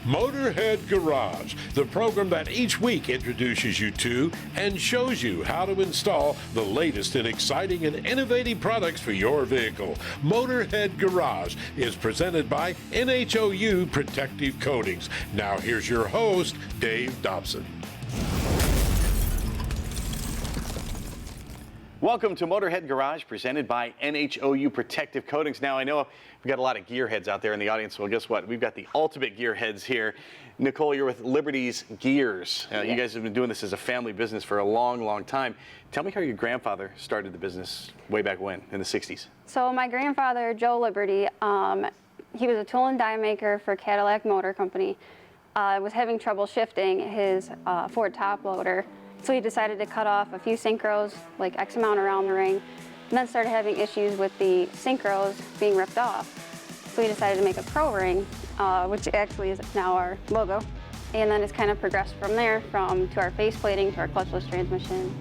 Motorhead Garage, the program that each week introduces you to and shows you how to install the latest in exciting and innovative products for your vehicle. Motorhead Garage is presented by NHOU Protective Coatings. Now here's your host, Dave Dobson. Welcome to Motorhead Garage, presented by NHOU Protective Coatings. Now, I know we've got a lot of gearheads out there in the audience. Well, guess what? We've got the ultimate gearheads here. Nicole, you're with Liberty's Gears. You guys have been doing this as a family business for a long, long time. Tell me how your grandfather started the business way back when, in the 60s. So my grandfather, Joe Liberty, he was a tool and die maker for Cadillac Motor Company. Was having trouble shifting his Ford top loader. So he decided to cut off a few synchros, like X amount around the ring, and then started having issues with the synchros being ripped off. So he decided to make a pro ring, which actually is now our logo. And then it's kind of progressed from there, to our face plating, to our clutchless transmission.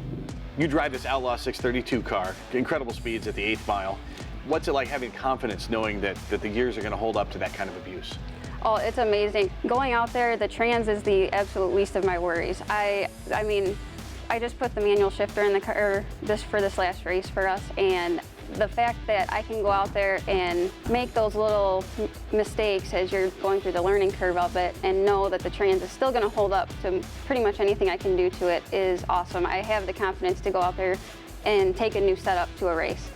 You drive this Outlaw 632 car, incredible speeds at the 8th mile. What's it like having confidence knowing that the gears are going to hold up to that kind of abuse? Oh, it's amazing. Going out there, the trans is the absolute least of my worries. I mean, I just put the manual shifter in the car for this last race for us, and the fact that I can go out there and make those little mistakes as you're going through the learning curve of it and know that the trans is still going to hold up to pretty much anything I can do to it is awesome. I have the confidence to go out there and take a new setup to a race.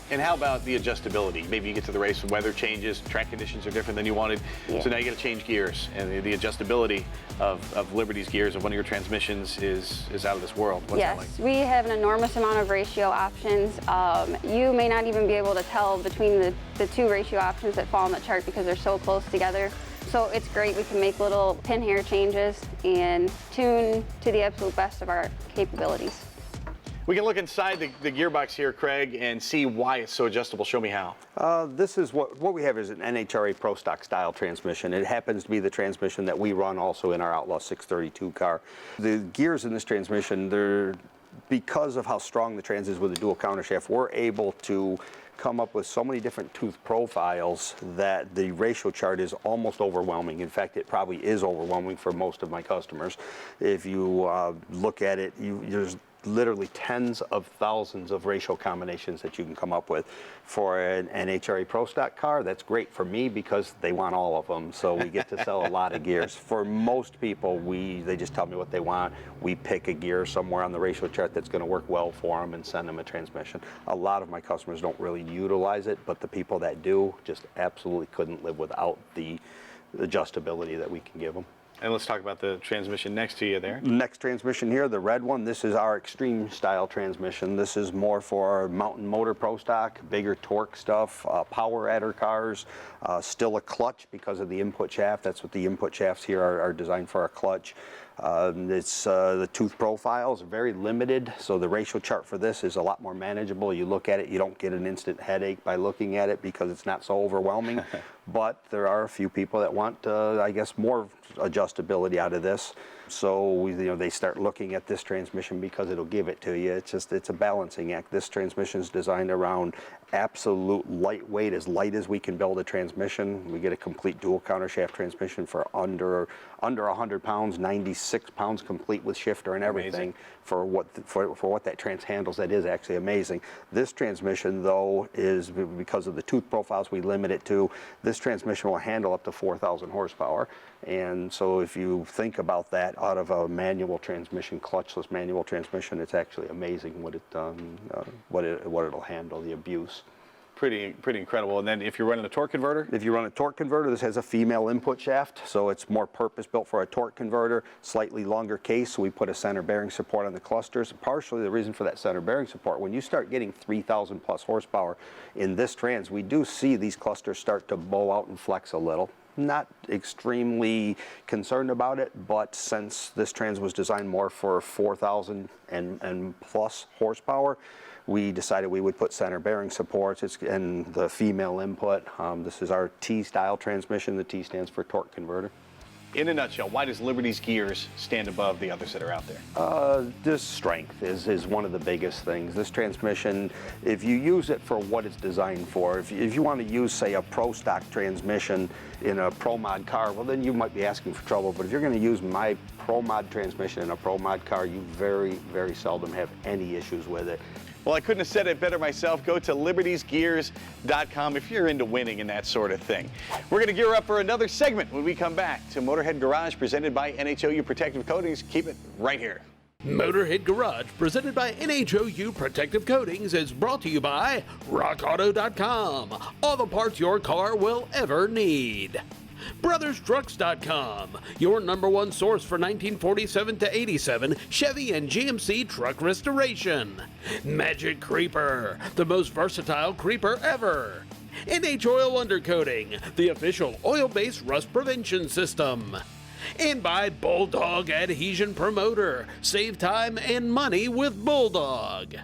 And how about the adjustability? Maybe you get to the race, weather changes, track conditions are different than you wanted, so now you got to change gears. And the adjustability of Liberty's gears, of one of your transmissions, is out of this world. What's that like? Yes, we have an enormous amount of ratio options. You may not even be able to tell between the two ratio options that fall on the chart because they're so close together. So it's great. We can make little pin hair changes and tune to the absolute best of our capabilities. We can look inside the gearbox here, Craig, and see why it's so adjustable. Show me how. This is what we have is an NHRA Pro Stock style transmission. It happens to be the transmission that we run also in our Outlaw 632 car. The gears in this transmission, because of how strong the trans is with the dual countershaft, we're able to come up with so many different tooth profiles that the ratio chart is almost overwhelming. In fact, it probably is overwhelming for most of my customers. If you look at it, there's literally tens of thousands of ratio combinations that you can come up with. For an NHRA Pro Stock car, that's great for me because they want all of them, so we get to sell a lot of gears. For most people, they just tell me what they want. We pick a gear somewhere on the ratio chart that's going to work well for them and send them a transmission. A lot of my customers don't really utilize it, but the people that do just absolutely couldn't live without the adjustability that we can give them. And let's talk about the transmission next to you there. Next transmission here, the red one, this is our extreme style transmission. This is more for our mountain motor Pro Stock, bigger torque stuff, power adder cars, still a clutch because of the input shaft. That's what the input shafts here are designed for, a clutch. The tooth profiles are very limited, so the ratio chart for this is a lot more manageable. You look at it, you don't get an instant headache by looking at it because it's not so overwhelming. But there are a few people that want, I guess, more adjustability out of this. So they start looking at this transmission because it'll give it to you. It's a balancing act. This transmission is designed around absolute lightweight, as light as we can build a transmission. We get a complete dual countershaft transmission for under 100 pounds, 96 pounds complete with shifter and everything. Amazing. For what that trans handles. That is actually amazing. This transmission, though, is because of the tooth profiles we limit it to. This transmission will handle up to 4,000 horsepower. And so if you think about that out of a manual transmission, clutchless manual transmission, it's actually amazing what it'll handle, the abuse. Pretty incredible. And then if you're running a torque converter? If you run a torque converter, this has a female input shaft, so it's more purpose-built for a torque converter, slightly longer case, so we put a center bearing support on the clusters. Partially the reason for that center bearing support, when you start getting 3,000 plus horsepower in this trans, we do see these clusters start to bow out and flex a little. Not extremely concerned about it, but since this trans was designed more for 4,000 and plus horsepower, we decided we would put center bearing supports and the female input. This is our T-style transmission. The T stands for torque converter. in a nutshell, why does Liberty's gears stand above the others that are out there? This strength is one of the biggest things. This transmission, if you use it for what it's designed for, if you want to use, say, a Pro Stock transmission in a Pro Mod car, well, then you might be asking for trouble. But if you're going to use my Pro Mod transmission in a Pro Mod car, you very, very seldom have any issues with it. Well, I couldn't have said it better myself. Go to libertiesgears.com if you're into winning and that sort of thing. We're going to gear up for another segment when we come back to Motorhead Garage, presented by NHOU Protective Coatings. Keep it right here. Motorhead Garage, presented by NHOU Protective Coatings, is brought to you by RockAuto.com. All the parts your car will ever need. BrothersTrucks.com, your #1 source for 1947 to 87 Chevy and GMC truck restoration. Magic Creeper, the most versatile creeper ever. NH Oil Undercoating, the official oil-based rust prevention system. And by Bulldog Adhesion Promoter, save time and money with Bulldog.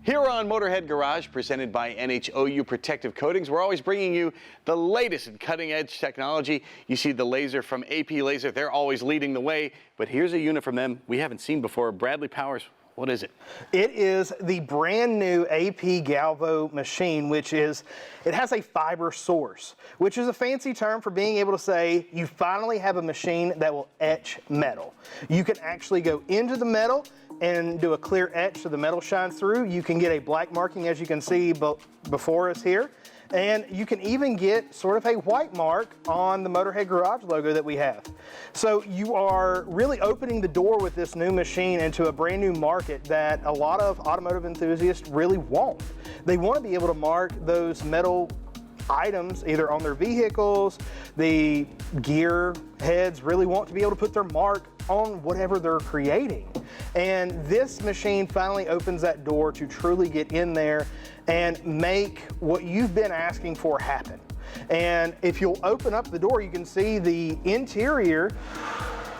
Here on Motorhead Garage, presented by NHOU Protective Coatings, we're always bringing you the latest in cutting-edge technology. You see the Lazer from AP Laser. They're always leading the way. But here's a unit from them we haven't seen before. Bradley Powers, what is it? It is the brand new AP Galvo machine, it has a fiber source, which is a fancy term for being able to say you finally have a machine that will etch metal. You can actually go into the metal and do a clear etch so the metal shines through. You can get a black marking, as you can see before us here. And you can even get sort of a white mark on the Motorhead Garage logo that we have. So you are really opening the door with this new machine into a brand new market that a lot of automotive enthusiasts really want. They want to be able to mark those metal items either on their vehicles. The gear heads really want to be able to put their mark on whatever they're creating. And this machine finally opens that door to truly get in there and make what you've been asking for happen. And if you'll open up the door, you can see the interior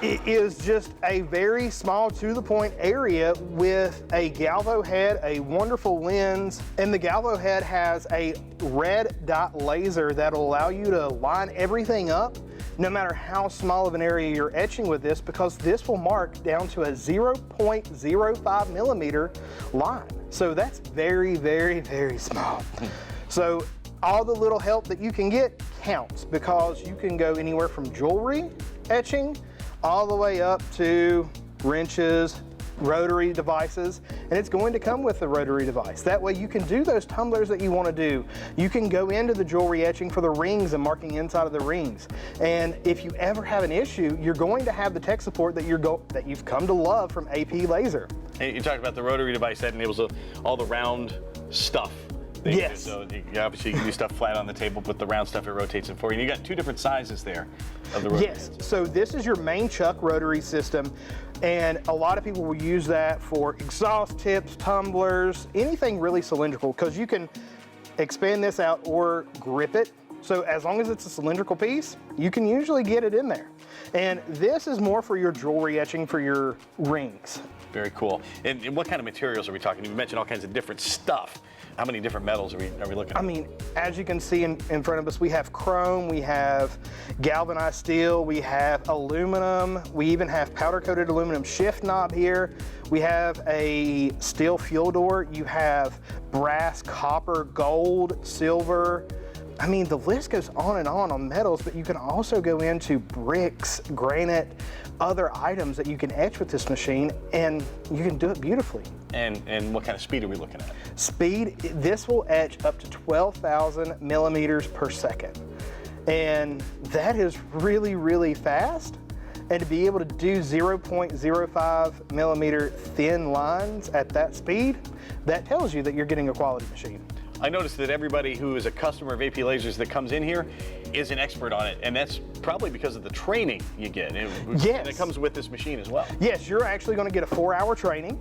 is just a very small, to the point area with a Galvo head, a wonderful lens, and the Galvo head has a red dot laser that'll allow you to line everything up no matter how small of an area you're etching with this, because this will mark down to a 0.05 millimeter line. So that's very, very, very small. So all the little help that you can get counts, because you can go anywhere from jewelry etching all the way up to wrenches, rotary devices, and it's going to come with the rotary device. That way you can do those tumblers that you want to do. You can go into the jewelry etching for the rings and marking inside of the rings. And if you ever have an issue, you're going to have the tech support that you've come to love from AP Laser. And you talked about the rotary device that enables all the round stuff. Yes. So obviously you can do stuff flat on the table, but the round stuff, it rotates it for you. And you got two different sizes there of the rotary. Yes, so this is your main chuck rotary system, and a lot of people will use that for exhaust tips, tumblers, anything really cylindrical, because you can expand this out or grip it. So as long as it's a cylindrical piece, you can usually get it in there. And this is more for your jewelry etching for your rings. Very cool. And what kind of materials are we talking? You mentioned all kinds of different stuff. How many different metals are we looking at? I mean, as you can see in front of us, we have chrome, we have galvanized steel, we have aluminum, we even have powder-coated aluminum shift knob here. We have a steel fuel door. You have brass, copper, gold, silver. I mean, the list goes on metals, but you can also go into bricks, granite, other items that you can etch with this machine, and you can do it beautifully. And what kind of speed are we looking at? Speed, this will etch up to 12,000 millimeters per second. And that is really, really fast. And to be able to do 0.05 millimeter thin lines at that speed, that tells you that you're getting a quality machine. I noticed that everybody who is a customer of AP Lasers that comes in here is an expert on it, and that's probably because of the training you get. Yes. And it comes with this machine as well. Yes, you're actually going to get a 4-hour training.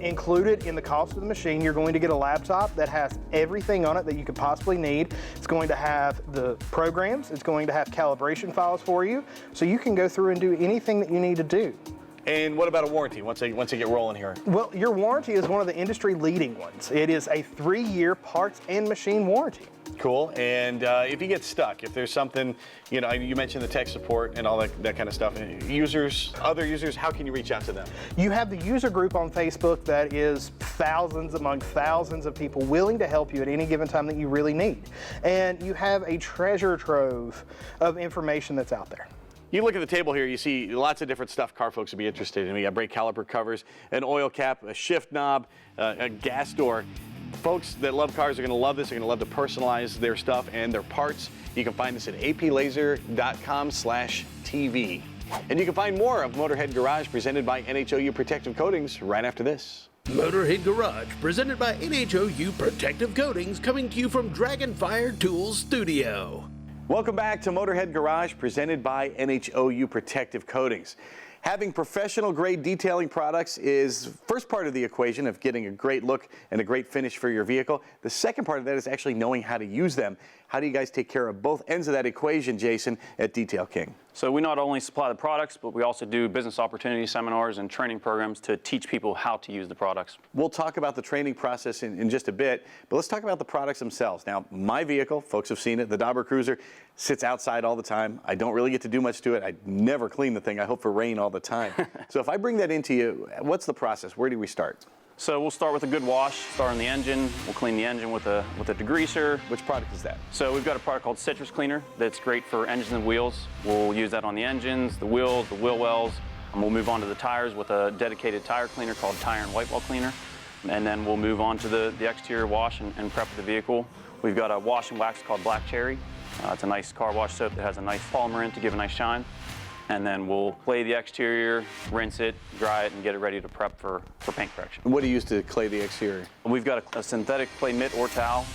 Included in the cost of the machine, you're going to get a laptop that has everything on it that you could possibly need. It's going to have the programs, it's going to have calibration files for you, so you can go through and do anything that you need to do. And what about a warranty once they get rolling here? Well, your warranty is one of the industry leading ones. It is a 3-year parts and machine warranty. Cool. And if you get stuck, if there's something, you know, you mentioned the tech support and all that kind of stuff. Users, other users, how can you reach out to them? You have the user group on Facebook that is thousands among thousands of people willing to help you at any given time that you really need. And you have a treasure trove of information that's out there. You look at the table here, you see lots of different stuff car folks would be interested in. We got brake caliper covers, an oil cap, a shift knob, a gas door. Folks that love cars are going to love this. They're going to love to personalize their stuff and their parts. You can find this at aplazer.com/TV. And you can find more of Motorhead Garage presented by NHOU Protective Coatings right after this. Motorhead Garage, presented by NHOU Protective Coatings, coming to you from Dragonfire Tools Studio. Welcome back to Motorhead Garage, presented by NHOU Protective Coatings. Having professional grade detailing products is first part of the equation of getting a great look and a great finish for your vehicle. The second part of that is actually knowing how to use them. How do you guys take care of both ends of that equation, Jason, at Detail King? So we not only supply the products, but we also do business opportunity seminars and training programs to teach people how to use the products. We'll talk about the training process in just a bit, but let's talk about the products themselves. Now, my vehicle, folks have seen it, the Dauber Cruiser, sits outside all the time. I don't really get to do much to it. I never clean the thing. I hope for rain all the time. So if I bring that into you, what's the process? Where do we start? So we'll start with a good wash, start on the engine. We'll clean the engine with a degreaser. Which product is that? So we've got a product called Citrus Cleaner that's great for engines and wheels. We'll use that on the engines, the wheels, the wheel wells, and we'll move on to the tires with a dedicated tire cleaner called Tire and White Wall Cleaner. And then we'll move on to the exterior wash and prep of the vehicle. We've got a wash and wax called Black Cherry. It's a nice car wash soap that has a nice polymer in to give a nice shine. And then we'll clay the exterior, rinse it, dry it, and get it ready to prep for paint correction. What do you use to clay the exterior? We've got a synthetic clay mitt or towel,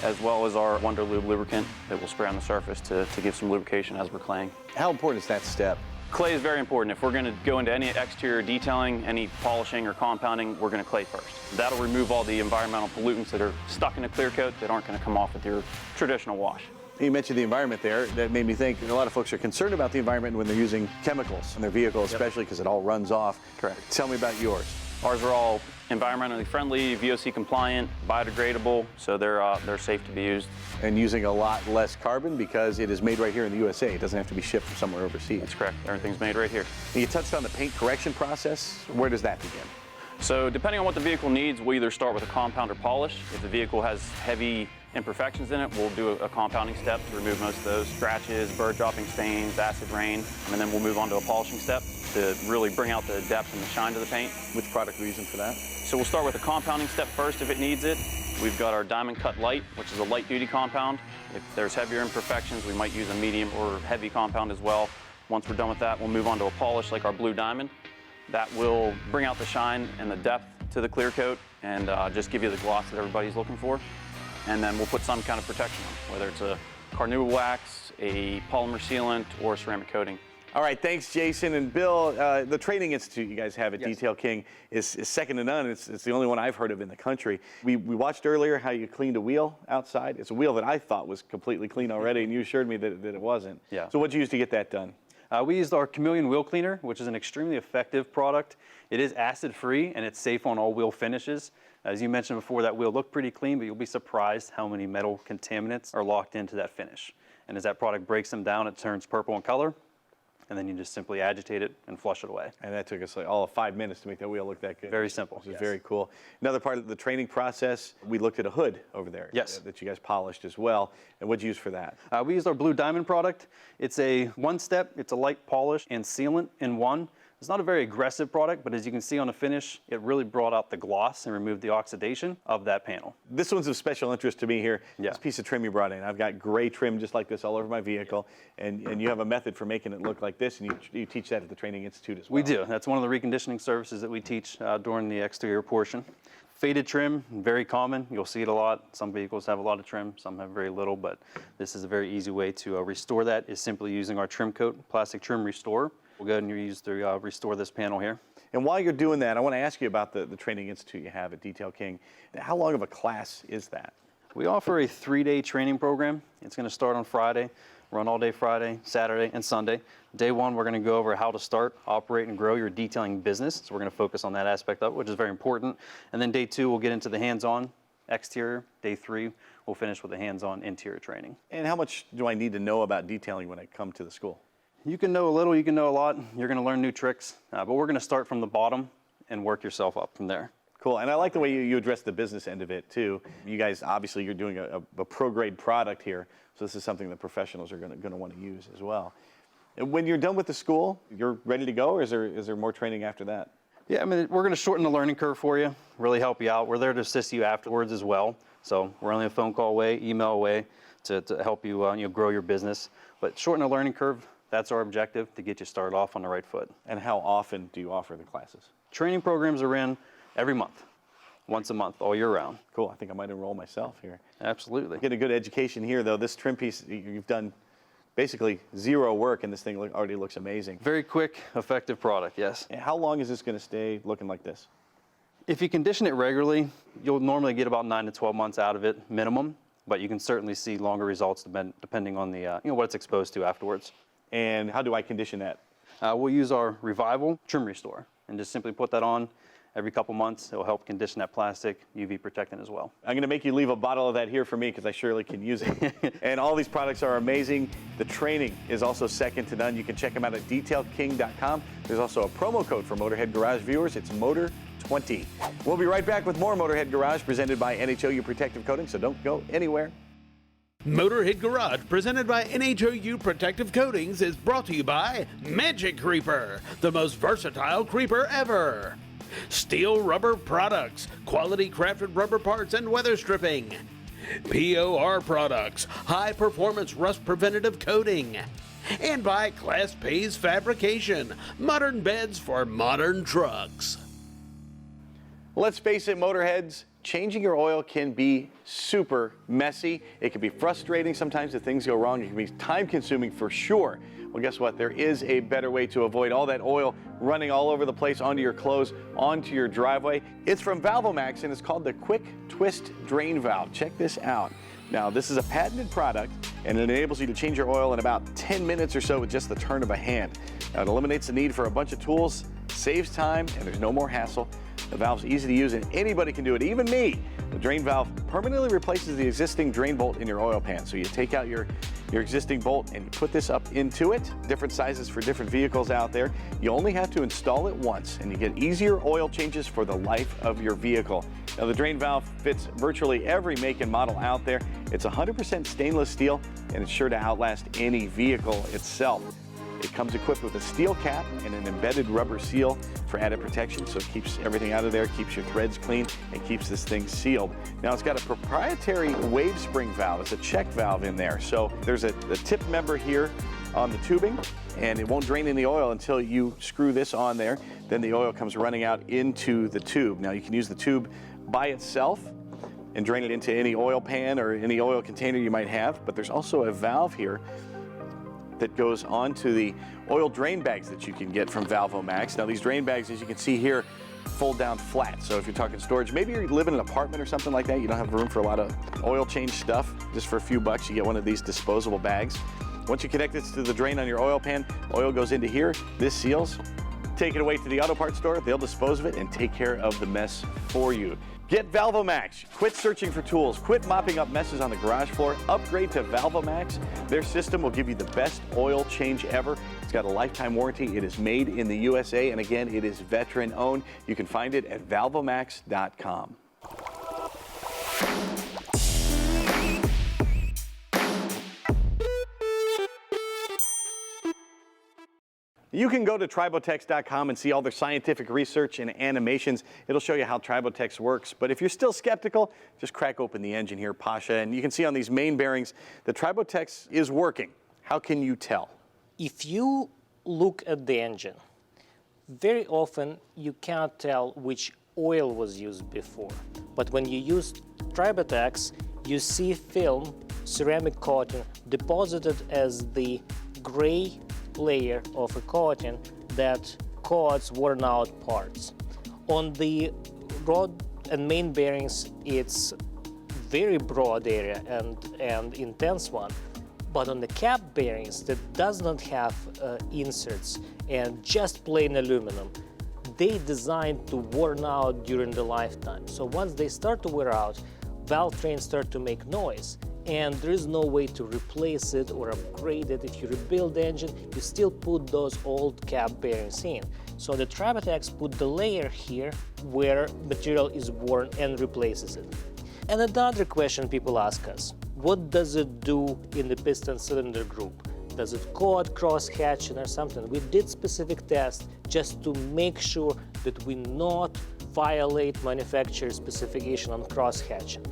as well as our Wonder Lube lubricant that we'll spray on the surface to give some lubrication as we're claying. How important is that step? Clay is very important. If we're going to go into any exterior detailing, any polishing or compounding, we're going to clay first. That'll remove all the environmental pollutants that are stuck in a clear coat that aren't going to come off with your traditional wash. You mentioned the environment there. That made me think a lot of folks are concerned about the environment when they're using chemicals in their vehicle, especially because it all runs off. Correct. Tell me about yours. Ours are all environmentally friendly, VOC compliant, biodegradable, so they're safe to be used. And using a lot less carbon because it is made right here in the USA. It doesn't have to be shipped from somewhere overseas. That's correct. Everything's made right here. You touched on the paint correction process. Where does that begin? So depending on what the vehicle needs, we'll either start with a compound or polish. If the vehicle has heavy imperfections in it, we'll do a compounding step to remove most of those scratches, bird dropping stains, acid rain, and then we'll move on to a polishing step to really bring out the depth and the shine to the paint. Which product are we using for that? So we'll start with a compounding step first if it needs it. We've got our Diamond Cut Light, which is a light duty compound. If there's heavier imperfections, we might use a medium or heavy compound as well. Once we're done with that, we'll move on to a polish like our Blue Diamond. That will bring out the shine and the depth to the clear coat and just give you the gloss that everybody's looking for. And then we'll put some kind of protection on, whether it's a carnauba wax, a polymer sealant, or a ceramic coating. All right, thanks, Jason. And Bill, the training institute you guys have at Detail King is second to none. It's the only one I've heard of in the country. We watched earlier how you cleaned a wheel outside. It's a wheel that I thought was completely clean already, and you assured me that it wasn't. Yeah. So what'd you use to get that done? We used our Chameleon Wheel Cleaner, which is an extremely effective product. It is acid-free and it's safe on all wheel finishes. As you mentioned before, that wheel looked pretty clean, but you'll be surprised how many metal contaminants are locked into that finish. And as that product breaks them down, it turns purple in color, and then you just simply agitate it and flush it away. And that took us like all of 5 minutes to make that wheel look that good. Very simple. Which is very cool. Another part of the training process, we looked at a hood over there. Yes. That you guys polished as well. And what'd you use for that? We used our Blue Diamond product. It's a one-step, it's a light polish and sealant in one. It's not a very aggressive product, but as you can see on the finish, it really brought out the gloss and removed the oxidation of that panel. This one's of special interest to me here. Yeah. This piece of trim you brought in. I've got gray trim just like this all over my vehicle, and you have a method for making it look like this, and you teach that at the Training Institute as well. We do. That's one of the reconditioning services that we teach during the exterior portion. Faded trim, very common. You'll see it a lot. Some vehicles have a lot of trim, some have very little, but this is a very easy way to restore that is simply using our trim coat, plastic trim restorer. We'll go ahead and use to restore this panel here. And while you're doing that, I want to ask you about the Training Institute you have at Detail King. How long of a class is that? We offer a 3-day training program. It's going to start on Friday, run all day Friday, Saturday, and Sunday. Day one, we're going to go over how to start, operate, and grow your detailing business. So we're going to focus on that aspect of it, which is very important. And then day two, we'll get into the hands-on exterior. Day 3, we'll finish with the hands-on interior training. And how much do I need to know about detailing when I come to the school? You can know a little, you can know a lot. You're going to learn new tricks, but we're going to start from the bottom and work yourself up from there. Cool, and I like the way you address the business end of it too. You guys, obviously you're doing a pro-grade product here, so this is something that professionals are going to want to use as well. And when you're done with the school, you're ready to go, or is there more training after that? Yeah, I mean, we're going to shorten the learning curve for you, really help you out. We're there to assist you afterwards as well. So we're only a phone call away, email away to help you, grow your business. But shorten the learning curve, that's our objective, to get you started off on the right foot. And how often do you offer the classes? Training programs are in every month, once a month, all year round. Cool, I think I might enroll myself here. Absolutely. Get a good education here though. This trim piece, you've done basically zero work and this thing already looks amazing. Very quick, effective product, yes. And how long is this going to stay looking like this? If you condition it regularly, you'll normally get about 9 to 12 months out of it minimum, but you can certainly see longer results depending on the what it's exposed to afterwards. And how do I condition that? We'll use our Revival Trim Restore and just simply put that on every couple months. It'll help condition that plastic, UV protectant as well. I'm going to make you leave a bottle of that here for me because I surely can use it. And all these products are amazing. The training is also second to none. You can check them out at detailking.com. There's also a promo code for Motorhead Garage viewers. It's MOTOR20. We'll be right back with more Motorhead Garage presented by NHOU Protective Coating, so don't go anywhere. Motorhead Garage, presented by NHOU Protective Coatings, is brought to you by Magic Creeper, the most versatile creeper ever. Steel Rubber Products, quality crafted rubber parts and weather stripping. POR Products, high performance rust preventative coating. And by Class P's Fabrication, modern beds for modern trucks. Let's face it, Motorheads, changing your oil can be super messy. It can be frustrating sometimes if things go wrong. It can be time consuming for sure. Well, guess what? There is a better way to avoid all that oil running all over the place onto your clothes, onto your driveway. It's from ValvoMax and it's called the Quick Twist Drain Valve. Check this out. Now, this is a patented product and it enables you to change your oil in about 10 minutes or so with just the turn of a hand. Now, it eliminates the need for a bunch of tools, saves time, and there's no more hassle. The valve's easy to use and anybody can do it, even me. The drain valve permanently replaces the existing drain bolt in your oil pan. So you take out your existing bolt and you put this up into it. Different sizes for different vehicles out there. You only have to install it once and you get easier oil changes for the life of your vehicle. Now the drain valve fits virtually every make and model out there. It's 100% stainless steel and it's sure to outlast any vehicle itself. It comes equipped with a steel cap and an embedded rubber seal for added protection, so it keeps everything out of there, keeps your threads clean, and keeps this thing sealed. Now it's got a proprietary wave spring valve. It's a check valve in there. So there's a tip member here on the tubing, and it won't drain any oil until you screw this on there. Then the oil comes running out into the tube. Now you can use the tube by itself and drain it into any oil pan or any oil container you might have, but there's also a valve here that goes onto the oil drain bags that you can get from ValvoMax. Now these drain bags, as you can see here, fold down flat. So if you're talking storage, maybe you live in an apartment or something like that, you don't have room for a lot of oil change stuff, just for a few bucks you get one of these disposable bags. Once you connect this to the drain on your oil pan, oil goes into here, this seals. Take it away to the auto parts store, they'll dispose of it and take care of the mess for you. Get ValvoMax. Quit searching for tools. Quit mopping up messes on the garage floor. Upgrade to ValvoMax. Their system will give you the best oil change ever. It's got a lifetime warranty. It is made in the USA, and again, it is veteran owned. You can find it at ValvoMax.com. You can go to Tribotex.com and see all their scientific research and animations. It'll show you how Tribotex works. But if you're still skeptical, just crack open the engine here, Pasha, and you can see on these main bearings that Tribotex is working. How can you tell? If you look at the engine, very often you can't tell which oil was used before. But when you use Tribotex, you see film, ceramic coating, deposited as the gray layer of a coating that coats worn out parts. On the rod and main bearings, it's very broad area and intense one, but on the cap bearings that does not have inserts and just plain aluminum, they designed to worn out during the lifetime. So once they start to wear out, valve trains start to make noise, and there is no way to replace it or upgrade it. If you rebuild the engine, you still put those old cap bearings in. So the Tribotex put the layer here where material is worn and replaces it. And another question people ask us, what does it do in the piston cylinder group? Does it coat, cross-hatching or something? We did specific tests just to make sure that we not violate manufacturer specification on cross-hatching.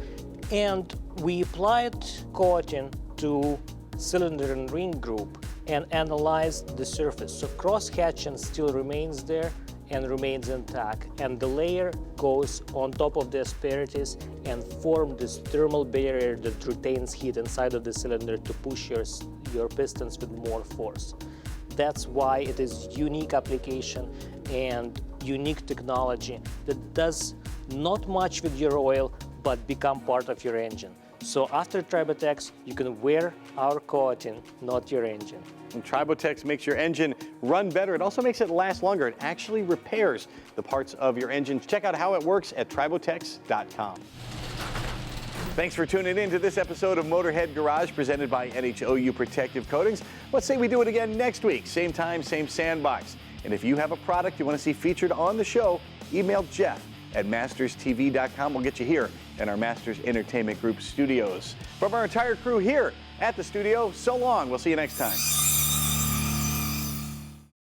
And we applied coating to cylinder and ring group and analyzed the surface. So cross-hatching still remains there and remains intact. And the layer goes on top of the asperities and form this thermal barrier that retains heat inside of the cylinder to push your pistons with more force. That's why it is unique application and unique technology that does not much with your oil, but become part of your engine. So after Tribotex, you can wear our coating, not your engine. And Tribotex makes your engine run better. It also makes it last longer. It actually repairs the parts of your engine. Check out how it works at tribotex.com. Thanks for tuning in to this episode of Motorhead Garage presented by NHOU Protective Coatings. Let's say we do it again next week. Same time, same sandbox. And if you have a product you want to see featured on the show, email Jeff at masterstv.com. We'll get you here in our Masters Entertainment Group studios. From our entire crew here at the studio, so long. We'll see you next time.